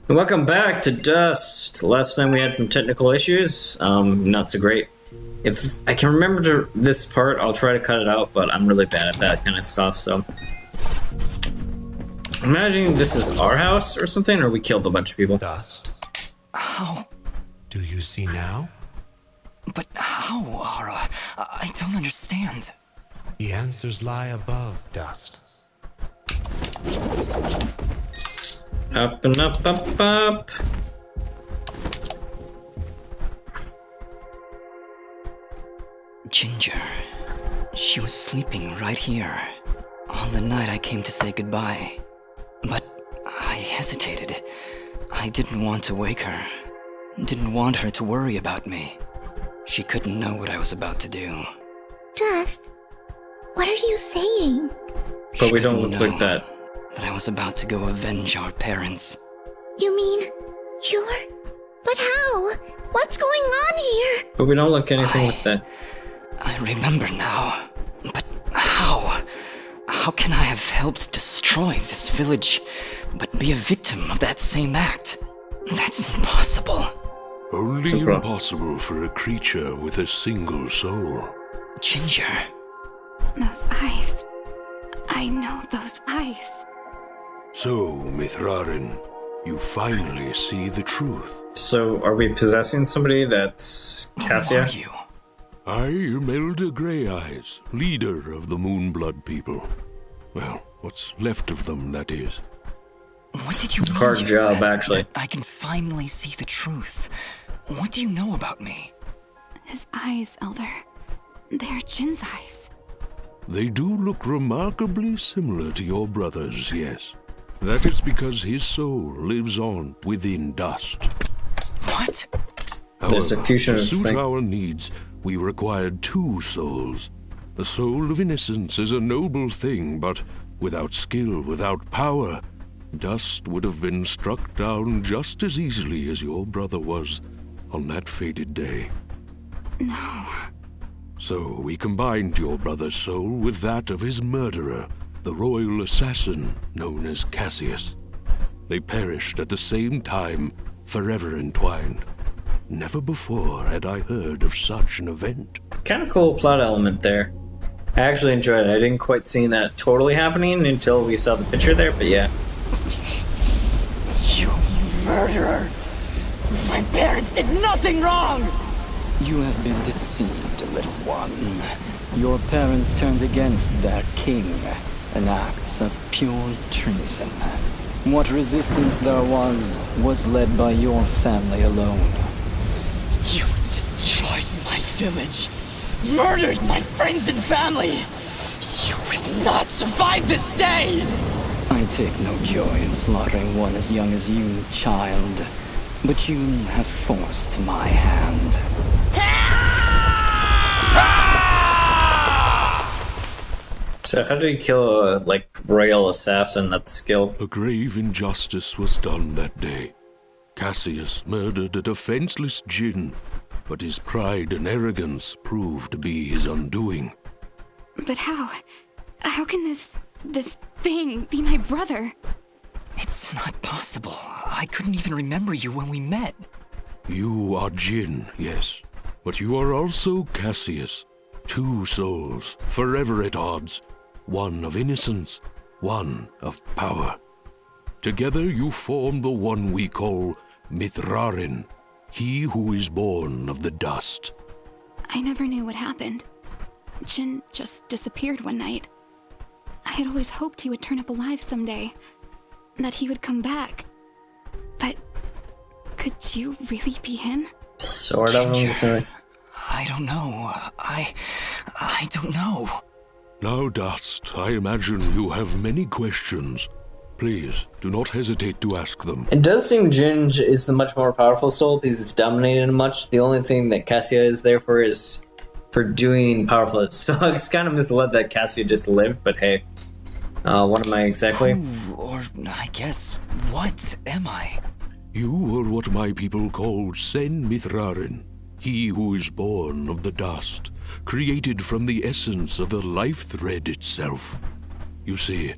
Welcome back to Dust. Last time we had some technical issues. Not so great. If I can remember this part, I'll try to cut it out, but I'm really bad at that kind of stuff, so. I'm imagining this is our house or something, or we killed a bunch of people. Dust. How? Do you see now? But how, Ara? I don't understand. The answers lie above, Dust. Up and up, up, up. Ginger. She was sleeping right here. On the night I came to say goodbye. But I hesitated. I didn't want to wake her. Didn't want her to worry about me. She couldn't know what I was about to do. Dust, what are you saying? But we don't look like that. That I was about to go avenge our parents. You mean you're... But how? What's going on here? But we don't look anything like that. I remember now. But how? How can I have helped destroy this village, but be a victim of that same act? That's impossible. Only impossible for a creature with a single soul. Ginger. Those eyes. I know those eyes. So, Mithrarin, you finally see the truth. So, are we possessing somebody that's Cassia? Who are you? I am Elder Grey Eyes, leader of the Moonblood people. Well, what's left of them, that is. What did you mean Hard just job, then? actually. That I can finally see the truth. What do you know about me? His eyes, Elder. They're Jin's eyes. They do look remarkably similar to your brother's, yes. That is because his soul lives on within dust. What? There's a fusion of to this suit thing. our needs, we required two souls. The soul of innocence is a noble thing, but without skill, without power, dust would have been struck down just as easily as your brother was on that fated day. No. So we combined your brother's soul with that of his murderer, the royal assassin known as Cassius. They perished at the same time, forever entwined. Never before had I heard of such an event. Kind of cool plot element there. I actually enjoyed it. I didn't quite see that totally happening until we saw the picture there, but yeah. You murderer! My parents did nothing wrong! You have been deceived, little one. Your parents turned against their king, an act of pure treason. What resistance there was led by your family alone. You destroyed my village, murdered my friends and family. You will not survive this day! I take no joy in slaughtering one as young as you, child. But you have forced my hand. So how did he kill a, royal assassin that's skilled? A grave injustice was done that day. Cassius murdered a defenseless Jinn, but his pride and arrogance proved to be his undoing. But how? How can this thing be my brother? It's not possible. I couldn't even remember you when we met. You are Jinn, yes, but you are also Cassius. Two souls, forever at odds. One of innocence, one of power. Together you form the one we call Mithrarin, he who is born of the dust. I never knew what happened. Jin just disappeared one night. I had always hoped he would turn up alive someday. That he would come back. But could you really be him? Sort of. Ginger, I don't know. I don't know. Now, Dust, I imagine you have many questions. Please, do not hesitate to ask them. It does seem Jin is the much more powerful soul because it's dominated much. The only thing that Cassia is there for is for doing powerful. So it's kind of misled that Cassia just lived, but hey. What am I exactly? Who, or I guess, what am I? You are what my people call Sen Mithrarin, he who is born of the dust, created from the essence of the life thread itself. You see,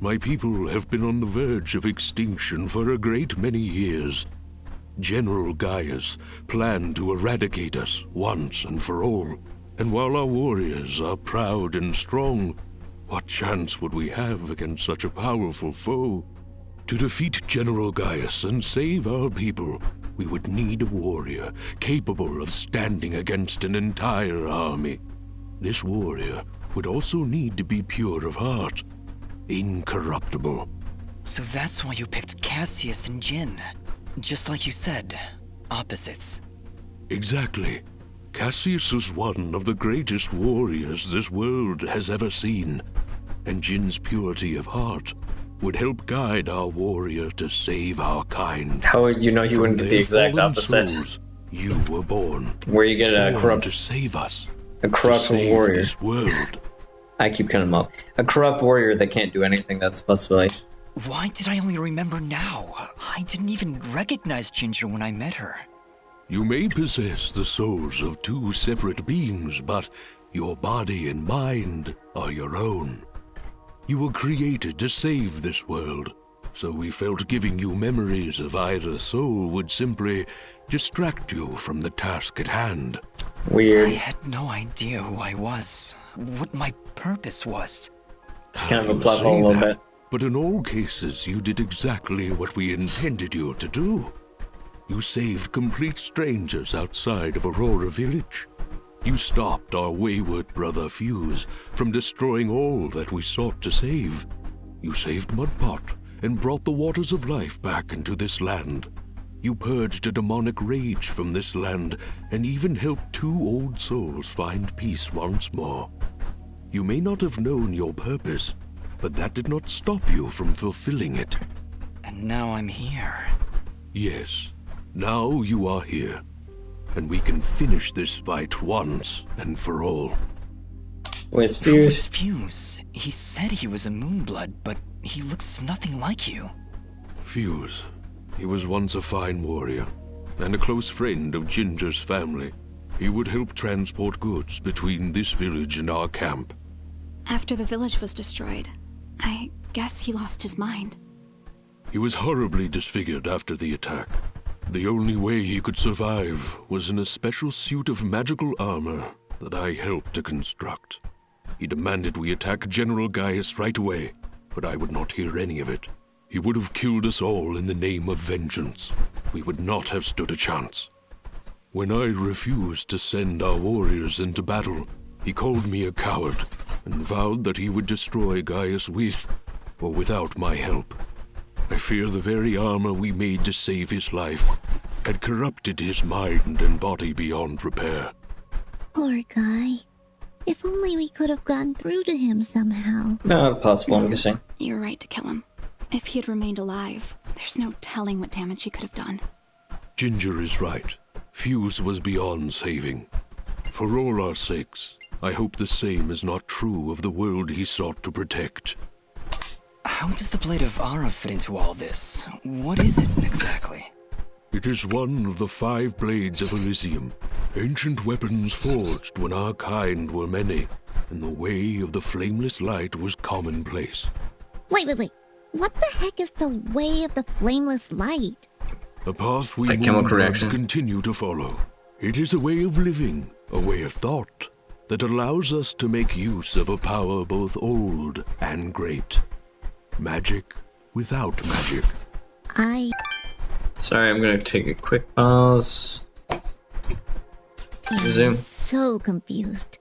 My people have been on the verge of extinction for a great many years. General Gaius planned to eradicate us once and for all, and while our warriors are proud and strong, what chance would we have against such a powerful foe? To defeat General Gaius and save our people, we would need a warrior capable of standing against an entire army. This warrior would also need to be pure of heart, incorruptible. So that's why you picked Cassius and Jin. Just like you said, opposites. Exactly. Cassius is one of the greatest warriors this world has ever seen, and Jin's purity of heart would help guide our warrior to save our kind. How would you know you wouldn't get the exact opposite? Souls, you were born. Where you get a born corrupt, to save us. a corrupt to save warrior. This world. I keep cutting him off. A corrupt warrior that can't do anything. That's possibility. Why did I only remember now? I didn't even recognize Ginger when I met her. You may possess the souls of two separate beings, but your body and mind are your own. You were created to save this world, so we felt giving you memories of either soul would simply distract you from the task at hand. Weird. I had no idea who I was, what my purpose was. It's kind of a I plot say hole a little that, bit. But in all cases, you did exactly what we intended you to do. You saved complete strangers outside of Aurora Village. You stopped our wayward brother Fuse from destroying all that we sought to save. You saved Mudpot and brought the waters of life back into this land. You purged a demonic rage from this land and even helped two old souls find peace once more. You may not have known your purpose, but that did not stop you from fulfilling it. And now I'm here. Yes, now you are here, and we can finish this fight once and for all. Where's Who was Fuse? Fuse? He said he was a Moonblood, but he looks nothing like you. Fuse. He was once a fine warrior, and a close friend of Ginger's family. He would help transport goods between this village and our camp. After the village was destroyed, I guess he lost his mind. He was horribly disfigured after the attack. The only way he could survive was in a special suit of magical armor that I helped to construct. He demanded we attack General Gaius right away, but I would not hear any of it. He would have killed us all in the name of vengeance. We would not have stood a chance. When I refused to send our warriors into battle, he called me a coward and vowed that he would destroy Gaius with or without my help. I fear the very armor we made to save his life had corrupted his mind and body beyond repair. Poor guy. If only we could have gone through to him somehow. Not possible, I'm guessing. You're right to kill him. If he had remained alive, there's no telling what damage he could have done. Ginger is right. Fuse was beyond saving. For all our sakes, I hope the same is not true of the world he sought to protect. How does the Blade of Ara fit into all this? What is it exactly? It is one of the 5 blades of Elysium, ancient weapons forged when our kind were many, and the way of the flameless light was commonplace. Wait. What the heck is the way of the flameless light? A path we Like chemical must reaction. continue to follow. It is a way of living, a way of thought, that allows us to make use of a power both old and great. Magic without magic. Sorry, I'm gonna take a quick pause. Resume. I'm so confused.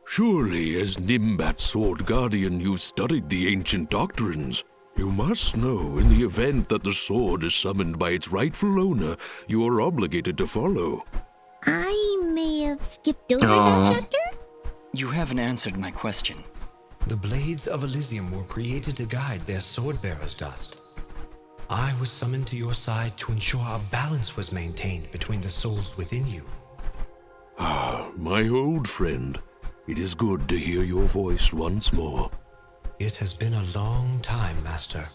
Surely, as Nimbat's Sword Guardian, you've studied the ancient doctrines. You must know, in the event that the sword is summoned by its rightful owner, you are obligated to follow. I may have skipped over Aw. that chapter? You haven't answered my question. The blades of Elysium were created to guide their sword-bearers, Dust. I was summoned to your side to ensure a balance was maintained between the souls within you. My old friend, it is good to hear your voice once more. It has been a long time, Master.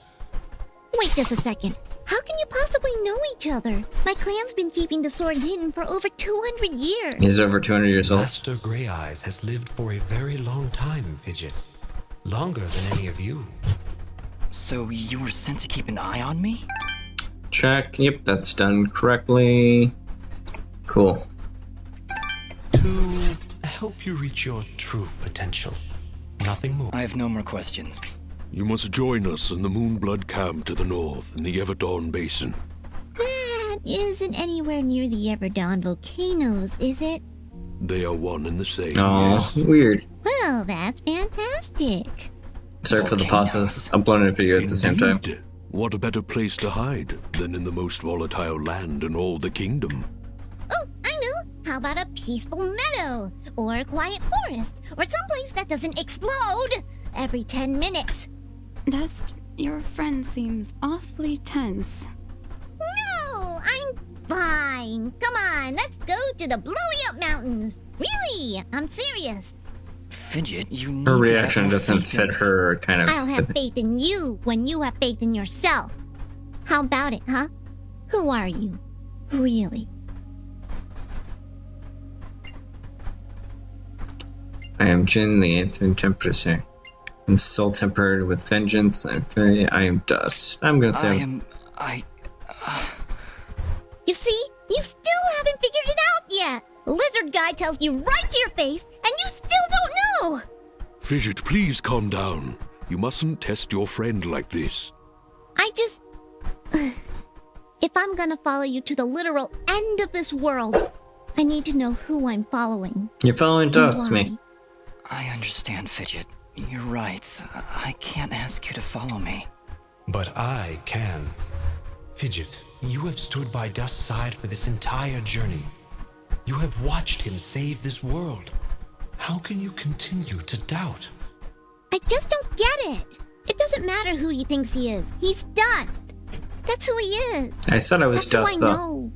Wait just a second. How can you possibly know each other? My clan's been keeping the sword hidden for over 200 years. He's over 200 years old. Master Grey Eyes has lived for a very long time, Fidget. Longer than any of you. So you were sent to keep an eye on me? Check. Yep, that's done correctly. Cool. To help you reach your true potential. Nothing more. I have no more questions. You must join us in the Moonblood camp to the north in the Everdawn Basin. That isn't anywhere near the Everdawn volcanoes, is it? They are one and the same. Oh, Yes. weird. Well, that's fantastic. Sorry for the pauses. Uploading a video at the same time. Indeed. What a better place to hide than in the most volatile land in all the kingdom? Oh, I know. How about a peaceful meadow? Or a quiet forest? Or someplace that doesn't explode every 10 minutes? Dust, your friend seems awfully tense. No, I'm fine. Come on, let's go to the Blowy Up Mountains. Really, I'm serious. Fidget, you need Her to reaction have more doesn't faith in- fit her kind of. I'll have faith in you when you have faith in yourself. How about it, huh? Who are you? Really? I am Jin, the Anthony Temperature. And soul tempered with vengeance. I'm fairy. I am dust. I'm gonna say. You see? You still haven't figured it out yet. Lizard guy tells you right to your face, and you still don't know. Fidget, please calm down. You mustn't test your friend like this. I just... If I'm gonna follow you to the literal end of this world, I need to know who I'm following. You're following and dust, why. me. I understand, Fidget. You're right. I can't ask you to follow me. But I can. Fidget, you have stood by Dust's side for this entire journey. You have watched him save this world. How can you continue to doubt? I just don't get it. It doesn't matter who he thinks he is. He's Dust. That's who he is. I said I was That's dust, who I though. know.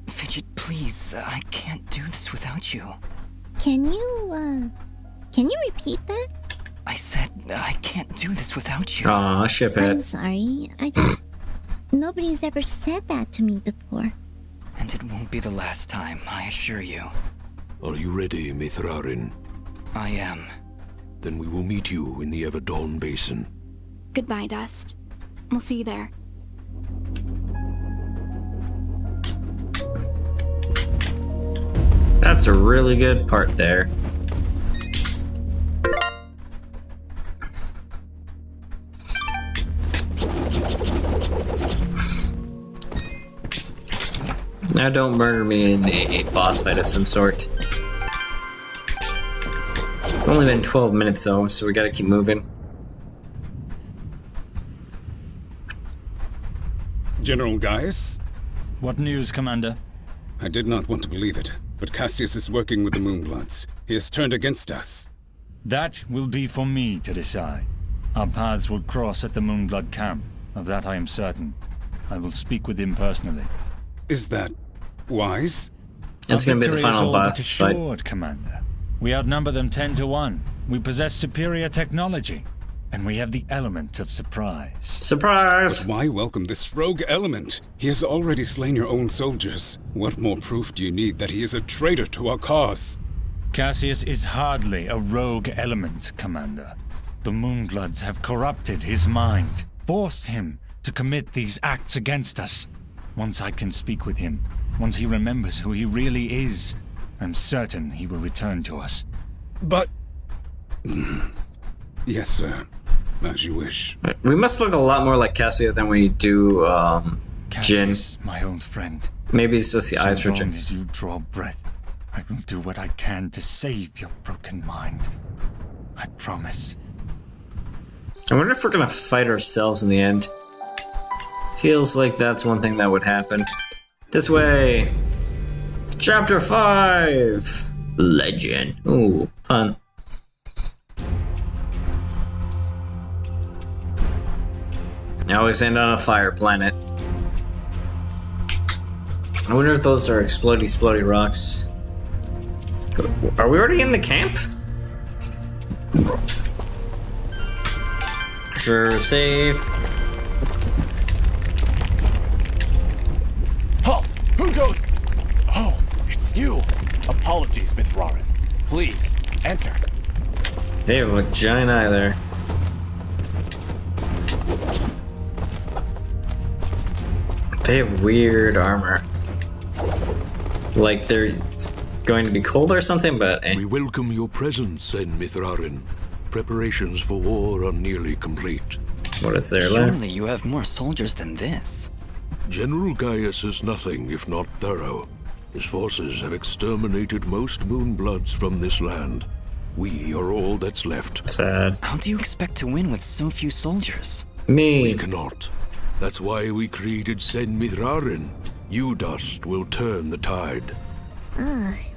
Fidget, please. I can't do this without you. Can you repeat that? I said I can't do this without you. Aw, ship I'm it. sorry. Nobody's ever said that to me before. And it won't be the last time, I assure you. Are you ready, Mithrarin? I am. Then we will meet you in the Everdawn Basin. Goodbye, Dust. We'll see you there. That's a really good part there. Now don't murder me in a boss fight of some sort. It's only been 12 minutes though, so we gotta keep moving. General Gaius? What news, Commander? I did not want to believe it, but Cassius is working with the Moonbloods. He has turned against us. That will be for me to decide. Our paths will cross at the Moonblood camp. Of that I am certain. I will speak with him personally. Is that wise? It's Our gonna be the victory is final all but boss fight. assured, Commander. We outnumber them 10 to 1. We possess superior technology. And we have the element of surprise. Surprise! Why welcome this rogue element? He has already slain your own soldiers. What more proof do you need that he is a traitor to our cause? Cassius is hardly a rogue element, Commander. The Moonbloods have corrupted his mind, forced him to commit these acts against us. Once I can speak with him, once he remembers who he really is, I'm certain he will return to us. But... Yes, sir. As you wish. We must look a lot more like Cassia than we do, Jin. Cassius, my old friend. Maybe it's just the eyes As for long Jin. as you draw breath, I will do what I can to save your broken mind. I promise. I wonder if we're gonna fight ourselves in the end. Feels like that's one thing that would happen. This way! Chapter 5! Legend. Ooh, fun. I always end on a fire planet. I wonder if those are explodey rocks. Are we already in the camp? Sure, safe. Halt! Who goes? Oh, it's you. Apologies, Mithrarin. Please, enter. They have a giant eye there. They have weird armor. Like they're going to be cold or something, but We welcome your presence, Sen Mithrarin. Preparations for war are nearly complete. what is there left? Surely you have more soldiers than this. General Gaius is nothing if not thorough. His forces have exterminated most Moonbloods from this land. We are all that's left. Sad. How do you expect to win with so few soldiers? We Me. cannot. That's why we created Sen Mithrarin. You dust will turn the tide.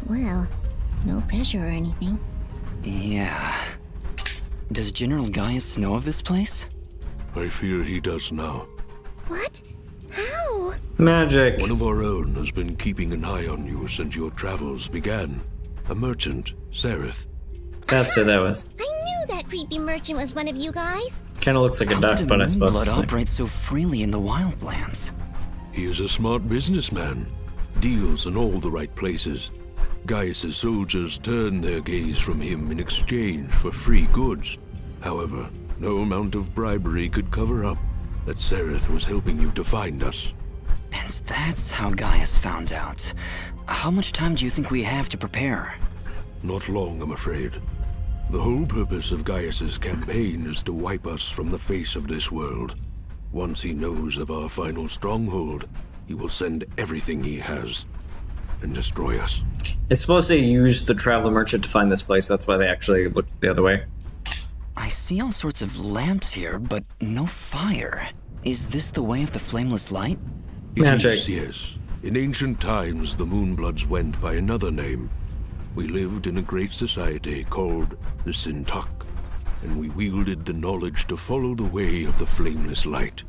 Well, no pressure or anything. Yeah. Does General Gaius know of this place? I fear he does now. What? How? Magic. One of our own has been keeping an eye on you since your travels began. A merchant, Sereth. That's who that was. I knew that creepy merchant was one of you guys. Kind of looks like a How duck, did but I a suppose Moonblood it's like... operate so freely in the wildlands? He is a smart businessman. Deals in all the right places. Gaius' soldiers turn their gaze from him in exchange for free goods. However, no amount of bribery could cover up that Sereth was helping you to find us. And that's how Gaius found out. How much time do you think we have to prepare? Not long, I'm afraid. The whole purpose of Gaius' campaign is to wipe us from the face of this world. Once he knows of our final stronghold, he will send everything he has and destroy us. It's supposed to use the traveler merchant to find this place. That's why they actually looked the other way. I see all sorts of lamps here, but no fire. Is this the way of the flameless light? It Magic. is, yes. In ancient times, the Moonbloods went by another name. We lived in a great society called the Sintuck, and we wielded the knowledge to follow the way of the flameless light.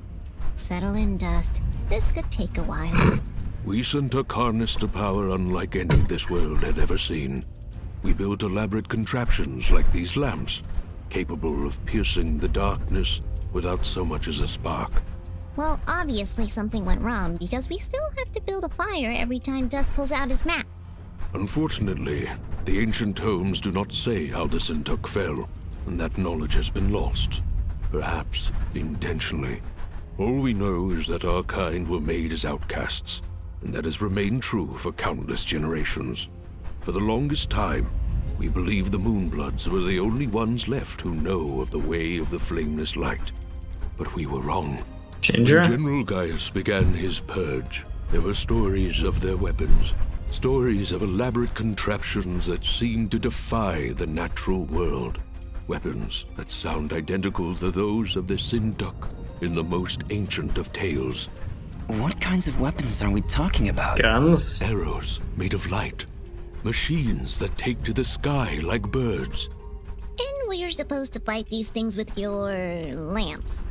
Settle in, Dust. This could take a while. We Sintuck harnessed a power unlike any this world had ever seen. We built elaborate contraptions like these lamps, capable of piercing the darkness without so much as a spark. Well, obviously something went wrong because we still have to build a fire every time Dust pulls out his map. Unfortunately, the ancient tomes do not say how the Sintuck fell, and that knowledge has been lost. Perhaps intentionally. All we know is that our kind were made as outcasts, and that has remained true for countless generations. For the longest time, we believed the Moonbloods were the only ones left who know of the way of the flameless light. But we were wrong. Ginger? When General Gaius began his purge, there were stories of their weapons, stories of elaborate contraptions that seemed to defy the natural world. Weapons that sound identical to those of the Sintuck in the most ancient of tales. What kinds of weapons are we talking about? Guns? Arrows made of light. Machines that take to the sky like birds. And we're supposed to fight these things with your lamps.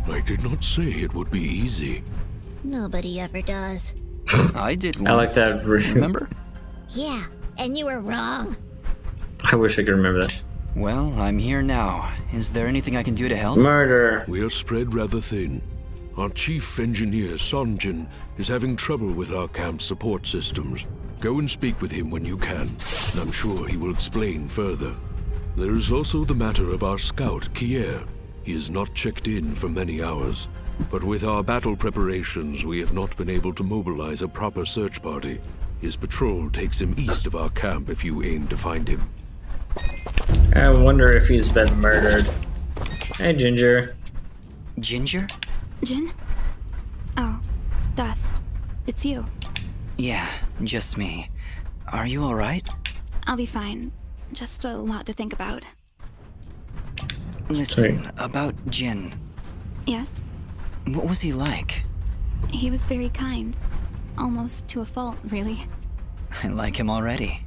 I did not say it would be easy. Nobody ever does. I did once. I like that. Remember? Yeah, and you were wrong. I wish I could remember that. Well, I'm here now. Is there anything I can do to help? Murder. We are spread rather thin. Our chief engineer, Sonjin, is having trouble with our camp's support systems. Go and speak with him when you can, and I'm sure he will explain further. There is also the matter of our scout, Kier. He has not checked in for many hours, but with our battle preparations, we have not been able to mobilize a proper search party. His patrol takes him east of our camp if you aim to find him. I wonder if he's been murdered. Hey, Ginger. Ginger? Jin? Oh, Dust. It's you. Yeah, just me. Are you alright? I'll be fine. Just a lot to think about. Listen, about Jin. Yes? What was he like? He was very kind. Almost to a fault, really. I like him already.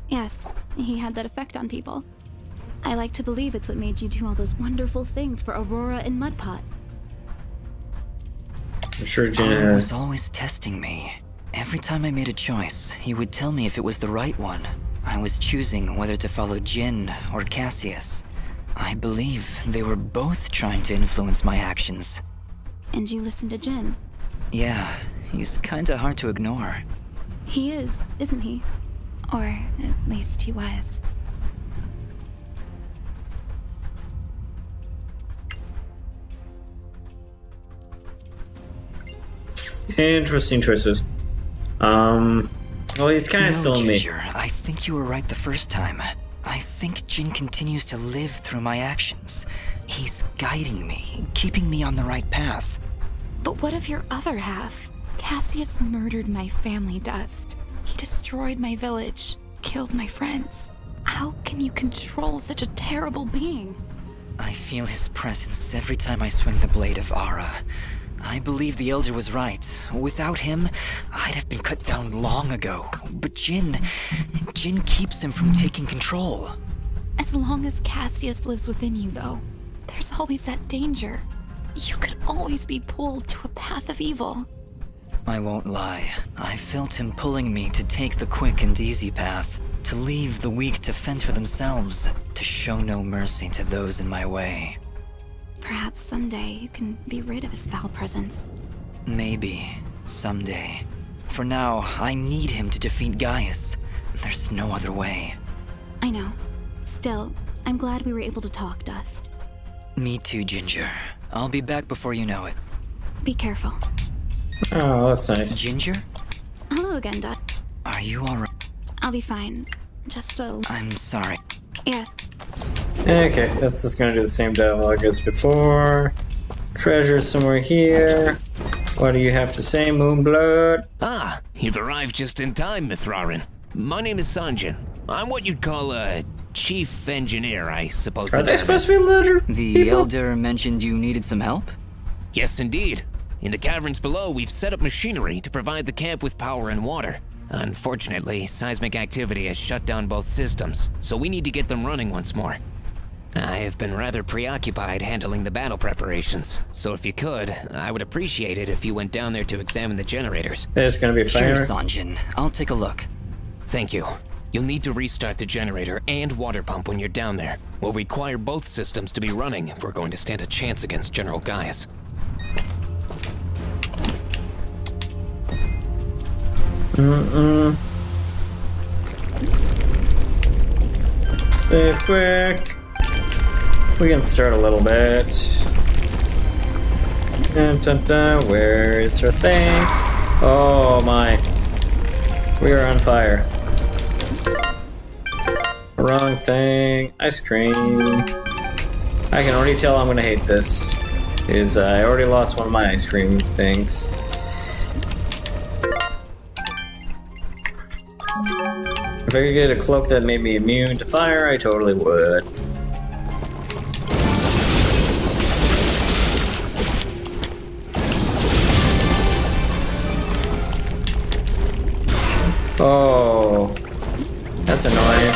Yes, he had that effect on people. I like to believe it's what made you do all those wonderful things for Aurora and Mudpot. I'm sure He Ginger. was always testing me. Every time I made a choice, he would tell me if it was the right one. I was choosing whether to follow Jin or Cassius. I believe they were both trying to influence my actions. And you listened to Jin. Yeah, he's kinda hard to ignore. He is, isn't he? Or at least he was. Interesting choices. Well, he's kind of still in me. Ginger, I think you were right the first time. I think Jin continues to live through my actions. He's guiding me, keeping me on the right path. But what of your other half? Cassius murdered my family, Dust. He destroyed my village, killed my friends. How can you control such a terrible being? I feel his presence every time I swing the blade of Ara. I believe the Elder was right. Without him, I'd have been cut down long ago. But Jin keeps him from taking control. As long as Cassius lives within you, though, there's always that danger. You could always be pulled to a path of evil. I won't lie. I felt him pulling me to take the quick and easy path, to leave the weak to fend for themselves, to show no mercy to those in my way. Perhaps someday you can be rid of his foul presence. Maybe. Someday. For now, I need him to defeat Gaius. There's no other way. I know. Still, I'm glad we were able to talk, Dust. Me too, Ginger. I'll be back before you know it. Be careful. Oh, that's nice. Ginger? Hello again, Dust. Are you alright? I'll be fine. Just a... I'm sorry. Yeah. Okay, that's just gonna do the same dialogue as before. Treasure somewhere here. What do you have to say, Moonblood? Ah, you've arrived just in time, Mithrarin. My name is Sanjin. I'm what you'd call a chief engineer, I suppose. Are they supposed to be letter The people? Elder mentioned you needed some help? Yes, indeed. In the caverns below, we've set up machinery to provide the camp with power and water. Unfortunately, seismic activity has shut down both systems, so we need to get them running once more. I have been rather preoccupied handling the battle preparations, so if you could, I would appreciate it if you went down there to examine the generators. There's gonna be Sure, fire. Sanjin. I'll take a look. Thank you. You'll need to restart the generator and water pump when you're down there. We'll require both systems to be running if we're going to stand a chance against General Gaius. Save quick. We can start a little bit. Dun, dun, dun. Where is her thanks? Oh my. We are on fire. Wrong thing. Ice cream. I can already tell I'm gonna hate this. Is I already lost one of my ice cream things. If I could get a cloak that made me immune to fire, I totally would. Oh, that's annoying.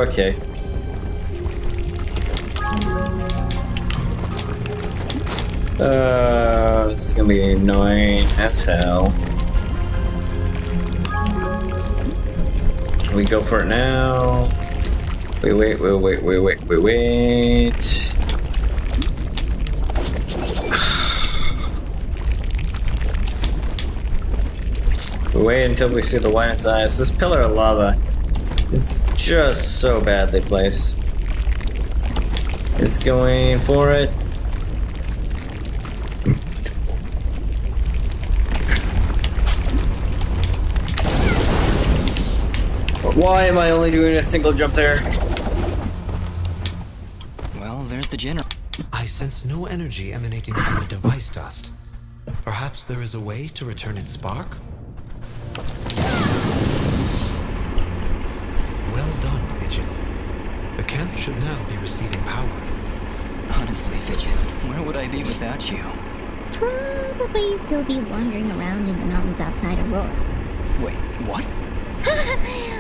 Okay. This is gonna be annoying as hell. We go for it now. We wait. We wait until we see the lion's eyes. This pillar of lava is just so badly placed. It's going for it. Why am I only doing a single jump there? Well, there's the general. I sense no energy emanating from the device, Dust. Perhaps there is a way to return its spark? Well done, Fidget. The camp should now be receiving power. Honestly, Fidget, where would I be without you? Probably still be wandering around in the mountains outside Aurora. Wait, what?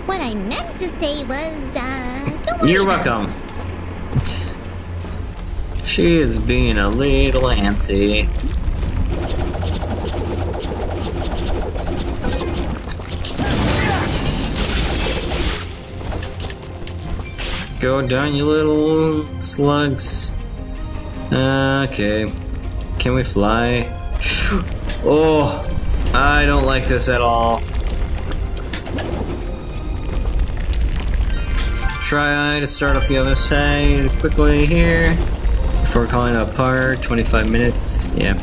What I meant to say was, don't worry You're about it. welcome. She is being a little antsy. Go down, you little slugs. Okay. Can we fly? Oh, I don't like this at all. Try to start up the other side quickly here before calling it a part. 25 minutes. Yeah.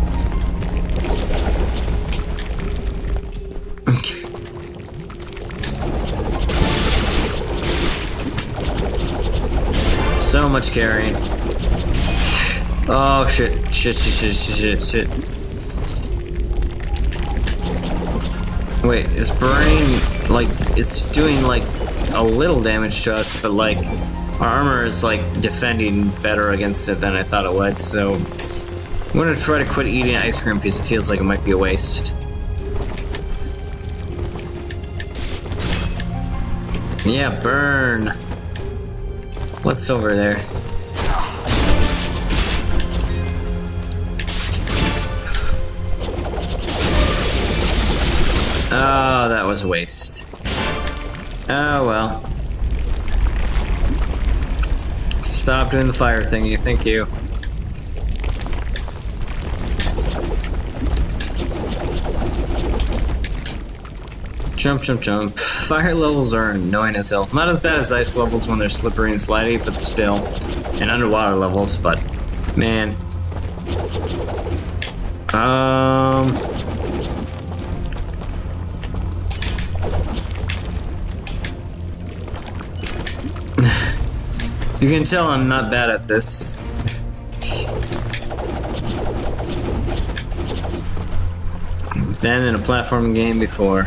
So much carrying. Oh shit. Shit. Wait, is burning, like, it's doing, like, a little damage to us, but, like, our armor is, like, defending better against it than I thought it would, so I'm gonna try to quit eating ice cream because it feels like it might be a waste. Yeah, burn. What's over there? Oh, that was a waste. Oh well. Stop doing the fire thingy, thank you. Jump. Fire levels are annoying as hell. Not as bad as ice levels when they're slippery and slidey, but still. And underwater levels, but man. You can tell I'm not bad at this. Been in a platform game before.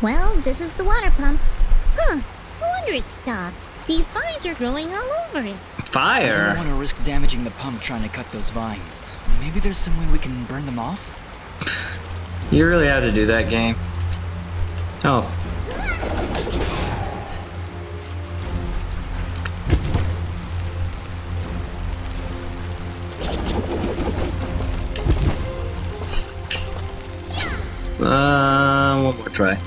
Well, this is the water pump. Huh, no wonder it stopped. These vines are growing all over it. I Fire? don't want to risk damaging the pump trying to cut those vines. Maybe there's some way we can burn them off? You really have to do that game. Oh. One more try.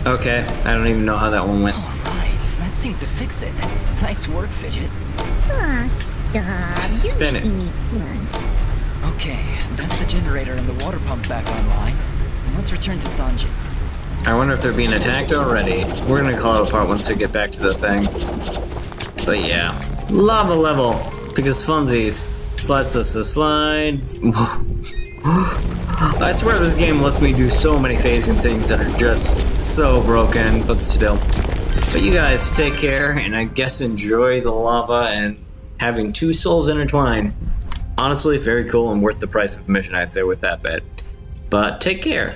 Okay, I don't even know how that one went. Alright, that seemed to fix it. Nice work, Fidget. Ah, stop. Spin You're it. making me fun. Okay, that's the generator and the water pump back online. Let's return to Sanji. I wonder if they're being attacked already. We're gonna call it apart once we get back to the thing. But yeah. Lava level! Because funsies. Slides us a slide. I swear this game lets me do so many phasing things that are just so broken, but still. But you guys take care, and I guess enjoy the lava and having two souls intertwine. Honestly, very cool and worth the price of admission, I say, with that bit. But take care.